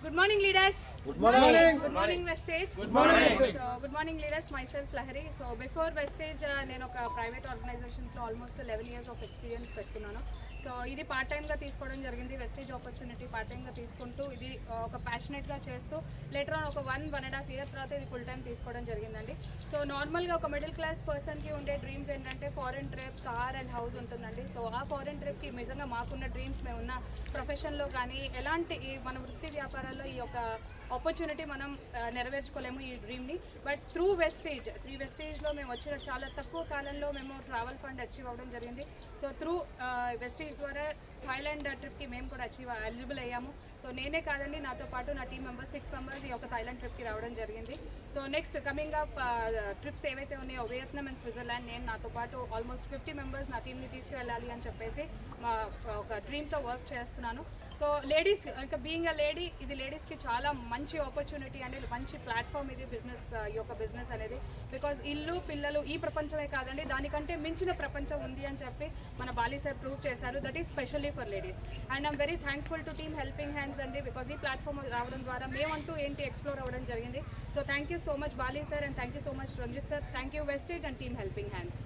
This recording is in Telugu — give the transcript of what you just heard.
Good morning, leaders. Good morning. Good morning, Vestige. Good morning. So, good morning, leaders. Myself, Lahari. So, before Vestige, నేను ఒక ప్రైవేట్ ఆర్గనైజేషన్స్లో ఆల్మోస్ట్ 11 years ఆఫ్ ఎక్స్పీరియన్స్ పెట్టుకున్నాను. సో ఇది పార్ట్ టైమ్గా తీసుకోవడం జరిగింది. వెస్టేజ్ ఆపర్చునిటీ పార్ట్ టైమ్గా తీసుకుంటూ ఇది ఒక ప్యాషనెట్గా చేస్తూ లేటర్ ఆన్ ఒక 1.5 years తర్వాత ఇది ఫుల్ టైం తీసుకోవడం జరిగిందండి. సో నార్మల్గా ఒక మిడిల్ క్లాస్ పర్సన్కి ఉండే డ్రీమ్స్ ఏంటంటే foreign trip, car and house ఉంటుందండి. సో ఆ ఫారెన్ ట్రిప్కి నిజంగా మాకున్న డ్రీమ్స్ మేమున్న ప్రొఫెషన్లో కానీ ఎలాంటి మన వృత్తి వ్యాపారాల్లో ఈ యొక్క ఆపర్చునిటీ మనం నెరవేర్చుకోలేము ఈ డ్రీమ్ని. బట్ త్రూ వెస్టేజ్లో మేము వచ్చిన చాలా తక్కువ కాలంలో మేము ట్రావెల్ ఫండ్ అచీవ్ అవ్వడం జరిగింది. సో త్రూ వెస్టేజ్ ద్వారా థాయిలాండ్ ట్రిప్కి మేము కూడా ఎలిజిబుల్ అయ్యాము. సో నేనే కాదండి, నాతో పాటు నా టీం మెంబర్స్ 6 members ఈ యొక్క థాయిలాండ్ ట్రిప్కి రావడం జరిగింది. So next coming up trips ఏవైతే ఉన్నాయో వియత్నాం అండ్ స్విట్జర్లాండ్, నేను నాతో పాటు ఆల్మోస్ట్ 50 members నా టీంని తీసుకువెళ్ళాలి అని చెప్పేసి ఒక డ్రీమ్తో వర్క్ చేస్తున్నాను. సో లేడీస్, ఇంకా బీయింగ్ అ లేడీ, ఇది లేడీస్కి చాలా మంచి ఆపర్చునిటీ అండి, మంచి ప్లాట్ఫామ్ ఇది బిజినెస్, ఈ యొక్క బిజినెస్ అనేది. బికాజ్ ఇల్లు పిల్లలు ఈ ప్రపంచమే కాదండి, దానికంటే మించిన ప్రపంచం ఉంది అని చెప్పి మన బాలీ సార్ ప్రూవ్ చేశారు. That is specially for ladies. And I'm very thankful to team helping hands అండి, బికాజ్ ఈ ప్లాట్ఫామ్ రావడం ద్వారా మేమంటూ ఏంటి ఎక్స్ప్లోర్ అవ్వడం జరిగింది. So thank you so much Bali sir and thank you so much Ranjith sir. Thank you wastage and team helping hands.